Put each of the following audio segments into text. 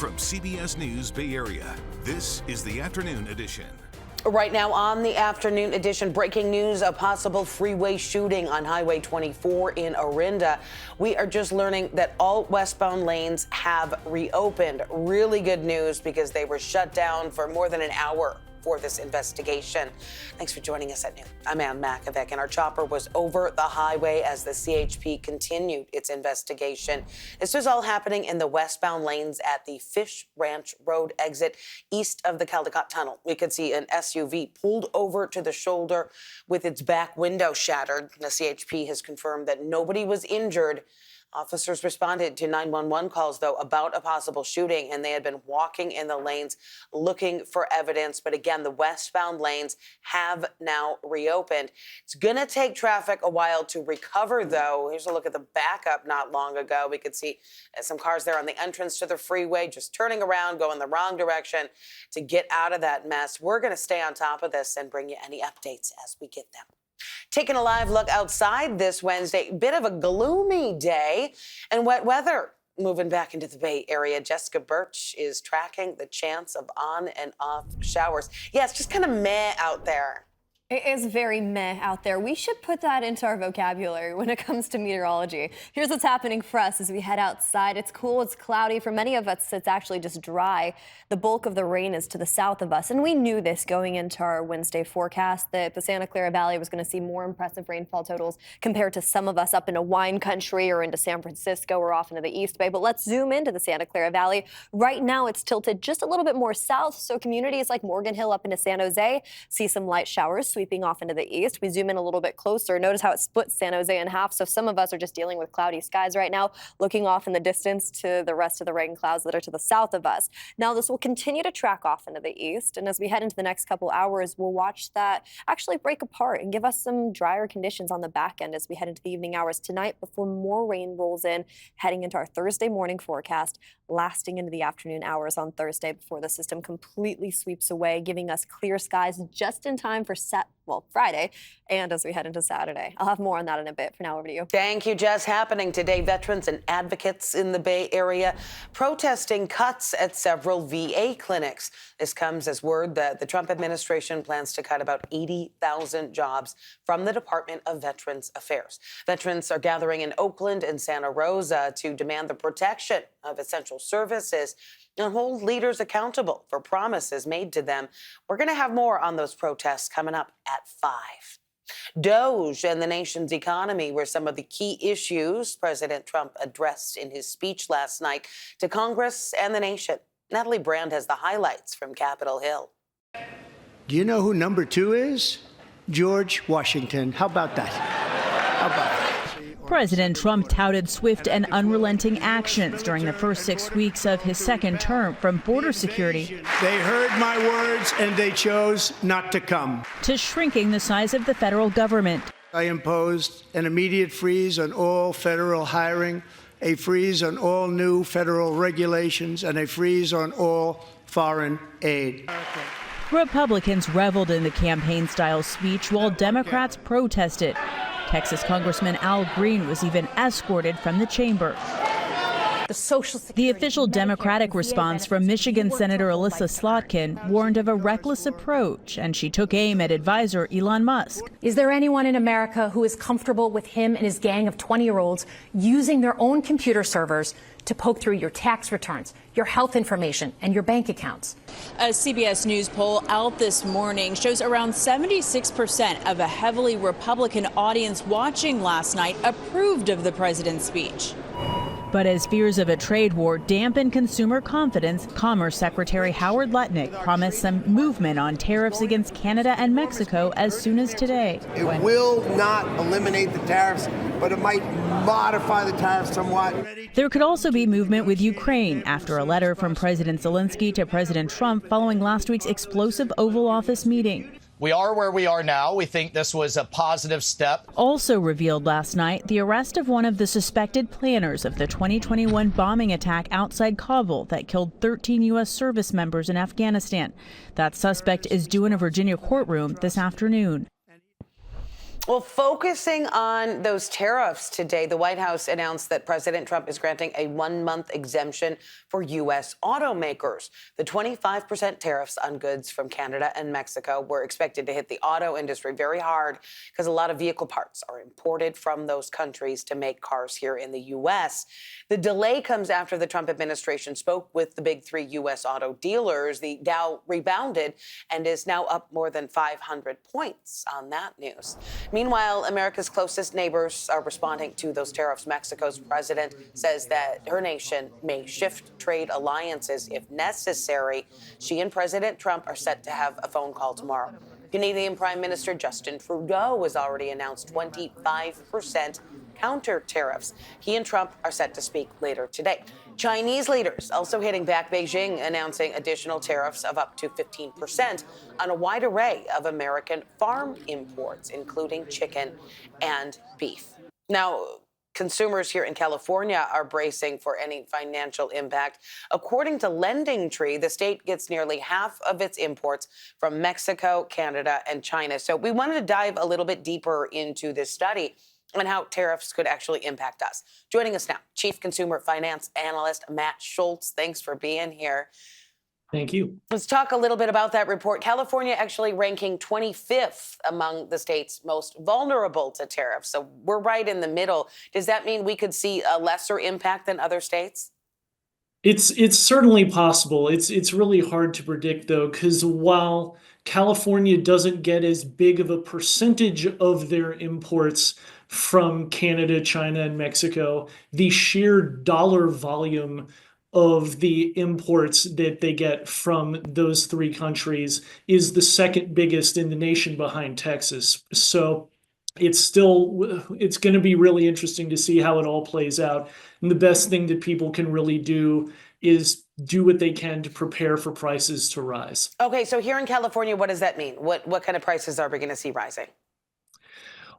From CBS News Bay Area, this is the Afternoon Edition. Right now on the Afternoon Edition, breaking news, a possible freeway shooting on Highway 24 in Orinda. We are just learning that all westbound lanes have reopened. Really good news because they were shut down for more than an hour for this investigation. Thanks for joining us at noon. I'm Ann Makovic, and our chopper was over the highway as the CHP continued its investigation. This was all happening in the westbound lanes at the Fish Ranch Road exit east of the Caldecott Tunnel. We could see an SUV pulled over to the shoulder with its back window shattered. The CHP has confirmed that nobody was injured. Officers responded to 911 calls, though, about a possible shooting, and they had been walking in the lanes looking for evidence. But again, the westbound lanes have now reopened. It's going to take traffic a while to recover, though. Here's a look at the backup not long ago. We could see some cars there on the entrance to the freeway just turning around, going the wrong direction to get out of that mess. We're going to stay on top of this and bring you any updates as we get them. Taking a live look outside this Wednesday, bit of a gloomy day and wet weather moving back into the Bay Area. Jessica Birch is tracking the chance of on and off showers. Yeah, it's just kind of meh out there. It is very meh out there. We should put that into our vocabulary when it comes to meteorology. Here's what's happening for us as we head outside. It's cool, it's cloudy. For many of us, it's actually just dry. The bulk of the rain is to the south of us, and we knew this going into our Wednesday forecast, that the Santa Clara Valley was going to see more impressive rainfall totals compared to some of us up into wine country or into San Francisco or off into the East Bay. But let's zoom into the Santa Clara Valley. Right now, it's tilted just a little bit more south, so communities like Morgan Hill up into San Jose see some light showers sweeping off into the east. We zoom in a little bit closer. Notice how it splits San Jose in half. So some of us are just dealing with cloudy skies right now, looking off in the distance to the rest of the rain clouds that are to the south of us. Now, this will continue to track off into the east. And as we head into the next couple hours, we'll watch that actually break apart and give us some drier conditions on the back end as we head into the evening hours tonight before more rain rolls in, heading into our Thursday morning forecast, lasting into the afternoon hours on Thursday before the system completely sweeps away, giving us clear skies just in time for Friday, and as we head into Saturday. I'll have more on that in a bit. For now, over to you. Thank you, Jess. Happening today, veterans and advocates in the Bay Area protesting cuts at several VA clinics. This comes as word that the Trump administration plans to cut about 80,000 jobs from the Department of Veterans Affairs. Veterans are gathering in Oakland and Santa Rosa to demand the protection of essential services and hold leaders accountable for promises made to them. We're going to have more on those protests coming up at 5. DOGE and the nation's economy were some of the key issues President Trump addressed in his speech last night to Congress and the nation. Natalie Brand has the highlights from Capitol Hill. Do you know who number 2 is? George Washington. How about that? How about that? President Trump touted swift and unrelenting actions during the first 6 weeks of his second term, from border security. They heard my words and they chose not to come. To shrinking the size of the federal government. I imposed an immediate freeze on all federal hiring, a freeze on all new federal regulations, and a freeze on all foreign aid. Republicans reveled in the campaign-style speech while Democrats protested. Texas Congressman Al Green was even escorted from the chamber. The official Democratic response from Michigan Senator Alyssa Slotkin warned of a reckless approach, and she took aim at advisor Elon Musk. Is there anyone in America who is comfortable with him and his gang of 20-year-olds using their own computer servers to poke through your tax returns, your health information, and your bank accounts? A CBS News poll out this morning shows around 76% of a heavily Republican audience watching last night approved of the president's speech. But as fears of a trade war dampen consumer confidence, Commerce Secretary Howard Lutnick promised some movement on tariffs against Canada and Mexico as soon as today. It will not eliminate the tariffs, but it might modify the tariffs somewhat. There could also be movement with Ukraine after a letter from President Zelensky to President Trump following last week's explosive Oval Office meeting. We are where we are now. We think this was a positive step. Also revealed last night, the arrest of one of the suspected planners of the 2021 bombing attack outside Kabul that killed 13 U.S. service members in Afghanistan. That suspect is due in a Virginia courtroom this afternoon. Well, focusing on those tariffs today, the White House announced that President Trump is granting a 1-month exemption for U.S. automakers. The 25% tariffs on goods from Canada and Mexico were expected to hit the auto industry very hard because a lot of vehicle parts are imported from those countries to make cars here in the U.S. The delay comes after the Trump administration spoke with the big 3 U.S. auto dealers. The Dow rebounded and is now up more than 500 points on that news. Meanwhile, America's closest neighbors are responding to those tariffs. Mexico's president says that her nation may shift trade alliances if necessary. She and President Trump are set to have a phone call tomorrow. Canadian Prime Minister Justin Trudeau has already announced 25% counter tariffs. He and Trump are set to speak later today. Chinese leaders also hitting back, Beijing announcing additional tariffs of up to 15% on a wide array of American farm imports, including chicken and beef. Now, consumers here in California are bracing for any financial impact. According to LendingTree, the state gets nearly half of its imports from Mexico, Canada, and China. So we wanted to dive a little bit deeper into this study and how tariffs could actually impact us. Joining us now, Chief Consumer Finance Analyst Matt Schultz. Thanks for being here. Thank you. Let's talk a little bit about that report. California actually ranking 25th among the states most vulnerable to tariffs. So we're right in the middle. Does that mean we could see a lesser impact than other states? It's certainly possible. It's really hard to predict, though, because while California doesn't get as big of a percentage of their imports from Canada, China, and Mexico, the sheer dollar volume of the imports that they get from those 3 countries is the second biggest in the nation behind Texas. So it's going to be really interesting to see how it all plays out. And the best thing that people can really do is do what they can to prepare for prices to rise. Okay, so here in California, what does that mean? What kind of prices are we going to see rising?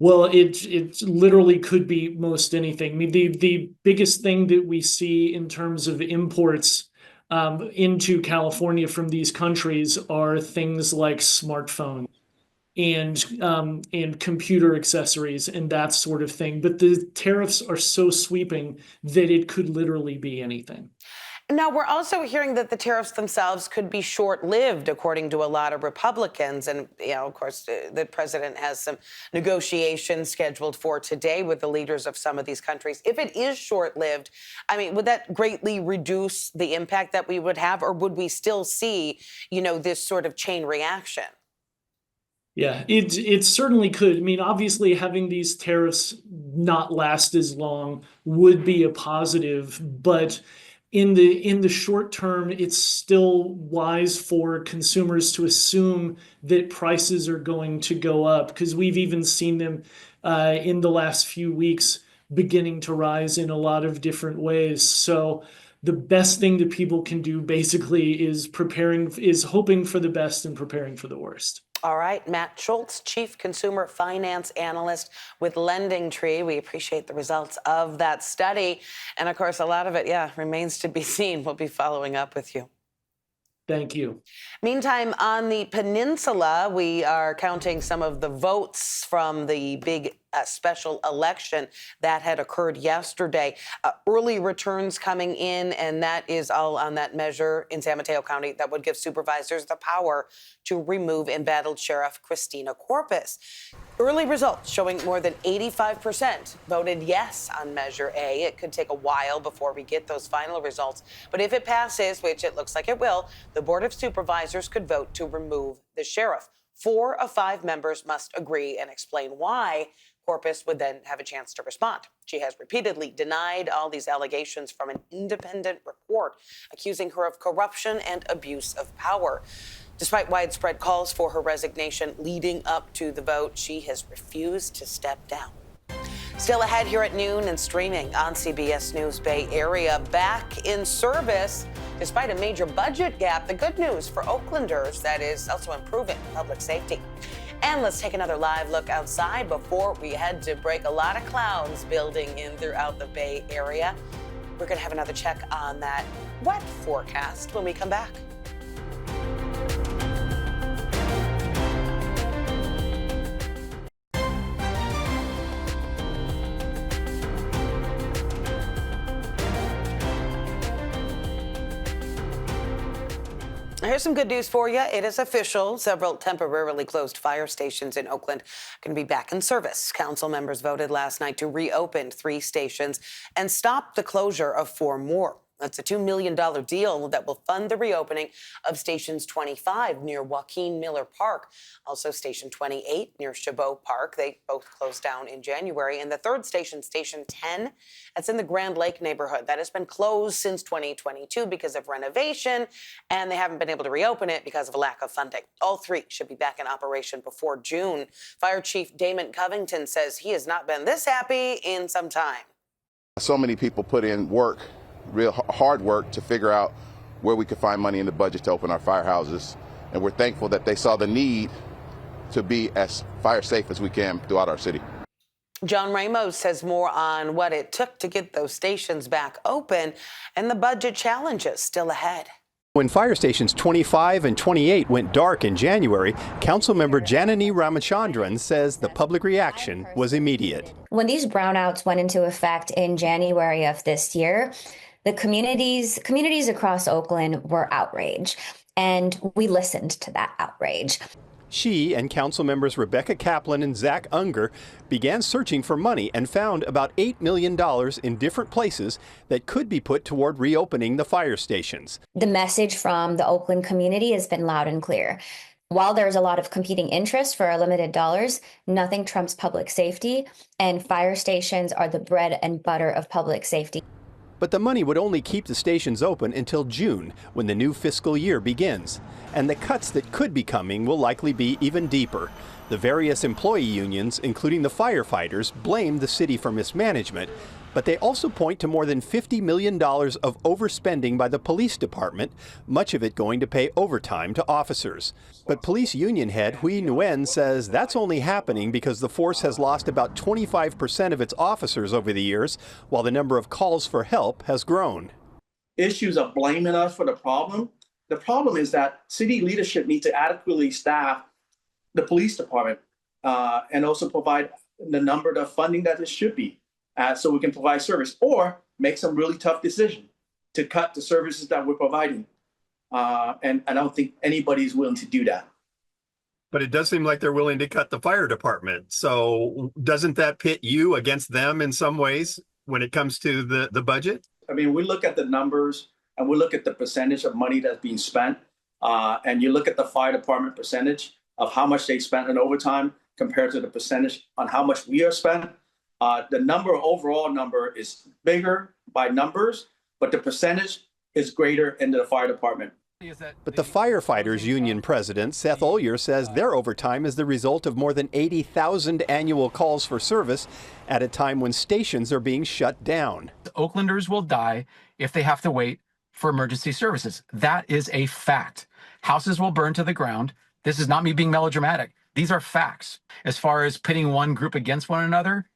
Well, it literally could be most anything. I mean, the biggest thing that we see in terms of imports into California from these countries are things like smartphones and computer accessories and that sort of thing. But the tariffs are so sweeping that it could literally be anything. Now, we're also hearing that the tariffs themselves could be short-lived, according to a lot of Republicans. And, of course, the president has some negotiations scheduled for today with the leaders of some of these countries. If it is short-lived, I mean, would that greatly reduce the impact that we would have, or would we still see, this sort of chain reaction? Yeah, it certainly could. I mean, obviously, having these tariffs not last as long would be a positive, but in the short term, it's still wise for consumers to assume that prices are going to go up, because we've even seen them in the last few weeks beginning to rise in a lot of different ways. So the best thing that people can do basically is hoping for the best and preparing for the worst. All right, Matt Schultz, Chief Consumer Finance Analyst with LendingTree. We appreciate the results of that study. And of course, a lot of it, remains to be seen. We'll be following up with you. Thank you. Meantime, on the peninsula, we are counting some of the votes from the big special election that had occurred yesterday. Early returns coming in, and that is all on that measure in San Mateo County that would give supervisors the power to remove embattled Sheriff Christina Corpus. Early results showing more than 85% voted yes on Measure A. It could take a while before we get those final results. But if it passes, which it looks like it will, the Board of Supervisors could vote to remove the sheriff. 4 of 5 members must agree and explain why. Corpus would then have a chance to respond. She has repeatedly denied all these allegations from an independent report accusing her of corruption and abuse of power. Despite widespread calls for her resignation leading up to the vote, she has refused to step down. Still ahead here at noon and streaming on CBS News Bay Area, back in service despite a major budget gap. The good news for Oaklanders, that is also improving public safety. And let's take another live look outside before we head to break. A lot of clouds building in throughout the Bay Area. We're going to have another check on that wet forecast when we come back. Here's some good news for you. It is official. Several temporarily closed fire stations in Oakland can be back in service. Council members voted last night to reopen 3 stations and stop the closure of 4 more. That's a $2 million deal that will fund the reopening of stations 25 near Joaquin Miller Park. Also station 28 near Chabot Park. They both closed down in January. And the third station, station 10, that's in the Grand Lake neighborhood. That has been closed since 2022 because of renovation, and they haven't been able to reopen it because of a lack of funding. All 3 should be back in operation before June. Fire Chief Damon Covington says he has not been this happy in some time. So many people put in work, real hard work, to figure out where we could find money in the budget to open our firehouses. And we're thankful that they saw the need to be as fire safe as we can throughout our city. John Ramos says more on what it took to get those stations back open and the budget challenges still ahead. When fire stations 25 and 28 went dark in January, Councilmember Janani Ramachandran says the public reaction was immediate. When these brownouts went into effect in January of this year, the communities across Oakland were outraged, and we listened to that outrage. She and council members Rebecca Kaplan and Zach Unger began searching for money and found about $8 million in different places that could be put toward reopening the fire stations. The message from the Oakland community has been loud and clear. While there's a lot of competing interest for limited dollars, nothing trumps public safety, and fire stations are the bread and butter of public safety. But the money would only keep the stations open until June, when the new fiscal year begins. And the cuts that could be coming will likely be even deeper. The various employee unions, including the firefighters, blame the city for mismanagement, but they also point to more than $50 million of overspending by the police department, much of it going to pay overtime to officers. But police union head Huy Nguyen says that's only happening because the force has lost about 25% of its officers over the years, while the number of calls for help has grown. Issues of blaming us for the problem. The problem is that city leadership needs to adequately staff the police department and also provide the number of funding that it should be. So we can provide service, or make some really tough decision to cut the services that we're providing. And I don't think anybody's willing to do that. But it does seem like they're willing to cut the fire department. So doesn't that pit you against them in some ways when it comes to the budget? I mean, we look at the numbers and we look at the percentage of money that's being spent. And you look at the fire department percentage of how much they spent on overtime compared to the percentage on how much we are spent. The overall number is bigger by numbers, but the percentage is greater in the fire department. But the firefighters union president, Seth Ollier, says their overtime is the result of more than 80,000 annual calls for service at a time when stations are being shut down. Oaklanders will die if they have to wait for emergency services. That is a fact. Houses will burn to the ground. This is not me being melodramatic. These are facts. As far as pitting one group against one another,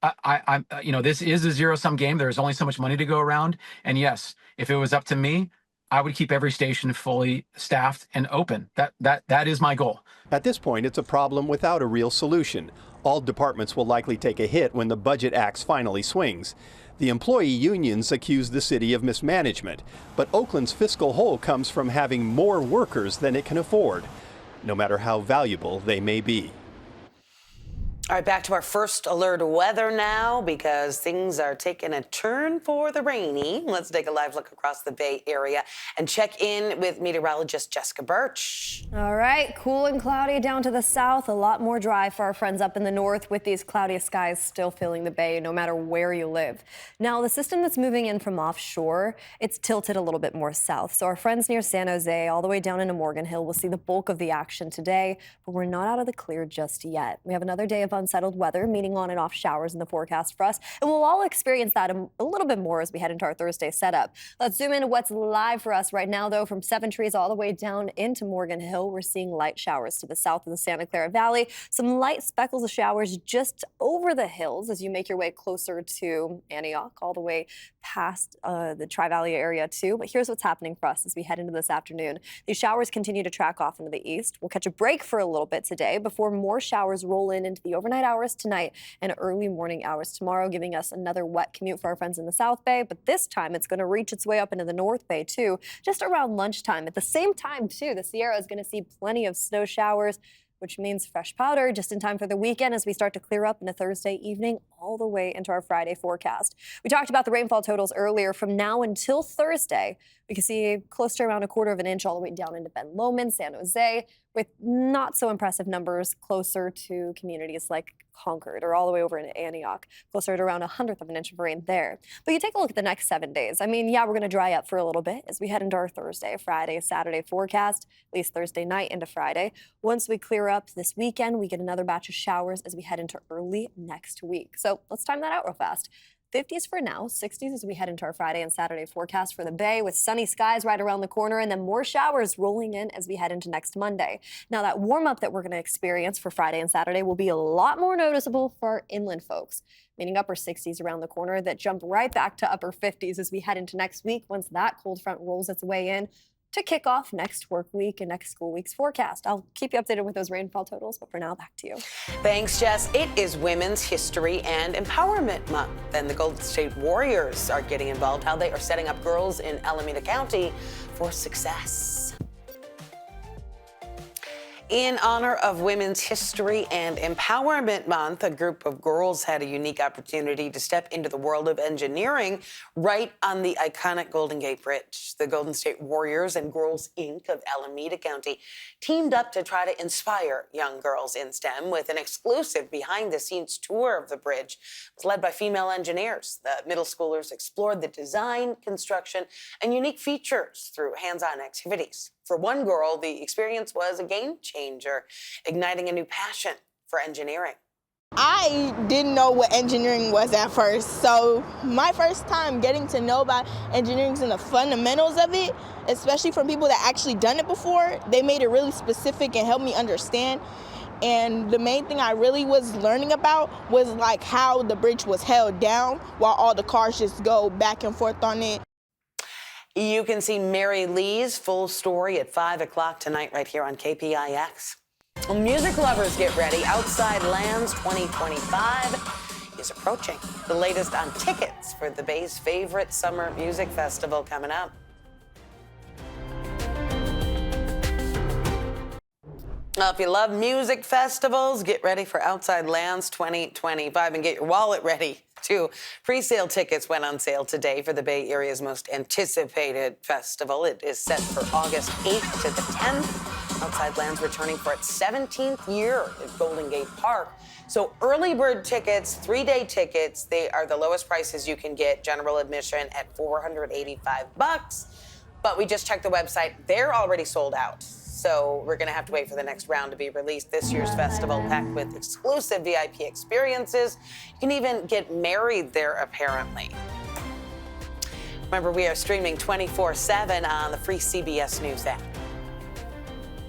this is a zero-sum game. There's only so much money to go around. And yes, if it was up to me, I would keep every station fully staffed and open. That is my goal. At this point, it's a problem without a real solution. All departments will likely take a hit when the budget axe finally swings. The employee unions accuse the city of mismanagement, but Oakland's fiscal hole comes from having more workers than it can afford, no matter how valuable they may be. All right, back to our first alert weather now, because things are taking a turn for the rainy. Let's take a live look across the Bay Area and check in with meteorologist Jessica Birch. All right, cool and cloudy down to the south. A lot more dry for our friends up in the north, with these cloudy skies still filling the bay no matter where you live. Now, the system that's moving in from offshore, it's tilted a little bit more south. So our friends near San Jose all the way down into Morgan Hill will see the bulk of the action today, but we're not out of the clear just yet. We have another day of unsettled weather, meaning on and off showers in the forecast for us. And we'll all experience that a little bit more as we head into our Thursday setup. Let's zoom into what's live for us right now, though. From Seven Trees all the way down into Morgan Hill, we're seeing light showers to the south of the Santa Clara Valley. Some light speckles of showers just over the hills as you make your way closer to Antioch, all the way past the Tri-Valley area too. But here's what's happening for us as we head into this afternoon. These showers continue to track off into the east. We'll catch a break for a little bit today before more showers roll into the overnight overnight hours tonight and early morning hours tomorrow, giving us another wet commute for our friends in the South Bay. But this time it's going to reach its way up into the North Bay, too, just around lunchtime. At the same time, too, the Sierra is going to see plenty of snow showers, which means fresh powder just in time for the weekend as we start to clear up into Thursday evening all the way into our Friday forecast. We talked about the rainfall totals earlier. From now until Thursday, we can see close to around 1/4 of an inch all the way down into Ben Lomond, San Jose, with not so impressive numbers closer to communities like Concord or all the way over into Antioch, closer to around 1/100 of an inch of rain there. But you take a look at the next 7 days. I mean, yeah, we're going to dry up for a little bit as we head into our Thursday, Friday, Saturday forecast, at least Thursday night into Friday. Once we clear up this weekend, we get another batch of showers as we head into early next week. So let's time that out real fast. 50s for now, 60s as we head into our Friday and Saturday forecast for the Bay, with sunny skies right around the corner, and then more showers rolling in as we head into next Monday. Now, that warm up that we're going to experience for Friday and Saturday will be a lot more noticeable for our inland folks, meaning upper 60s around the corner that jump right back to upper 50s as we head into next week once that cold front rolls its way in to kick off next work week and next school week's forecast. I'll keep you updated with those rainfall totals, but for now, back to you. Thanks, Jess. It is Women's History and Empowerment Month, and the Golden State Warriors are getting involved, how they are setting up girls in Alameda County for success. In honor of Women's History and Empowerment Month, a group of girls had a unique opportunity to step into the world of engineering right on the iconic Golden Gate Bridge. The Golden State Warriors and Girls Inc. of Alameda County teamed up to try to inspire young girls in STEM with an exclusive behind-the-scenes tour of the bridge. It was led by female engineers. The middle schoolers explored the design, construction, and unique features through hands-on activities. For one girl, the experience was a game changer, igniting a new passion for engineering. I didn't know what engineering was at first, so my first time getting to know about engineering and the fundamentals of it, especially from people that actually done it before, they made it really specific and helped me understand. And the main thing I really was learning about was like how the bridge was held down while all the cars just go back and forth on it. You can see Mary Lee's full story at 5 o'clock tonight right here on KPIX. Music lovers, get ready. Outside Lands 2025 is approaching. The latest on tickets for the Bay's favorite summer music festival coming up. Now, if you love music festivals, get ready for Outside Lands 2025 and get your wallet ready, too. Pre-sale tickets went on sale today for the Bay Area's most anticipated festival. It is set for August 8th to the 10th. Outside Lands returning for its 17th year at Golden Gate Park. So early bird tickets, 3-day tickets, they are the lowest prices you can get. General admission at $485. But we just checked the website. They're already sold out. So we're going to have to wait for the next round to be released. This year's festival packed with exclusive VIP experiences. You can even get married there, apparently. Remember, we are streaming 24/7 on the free CBS News app.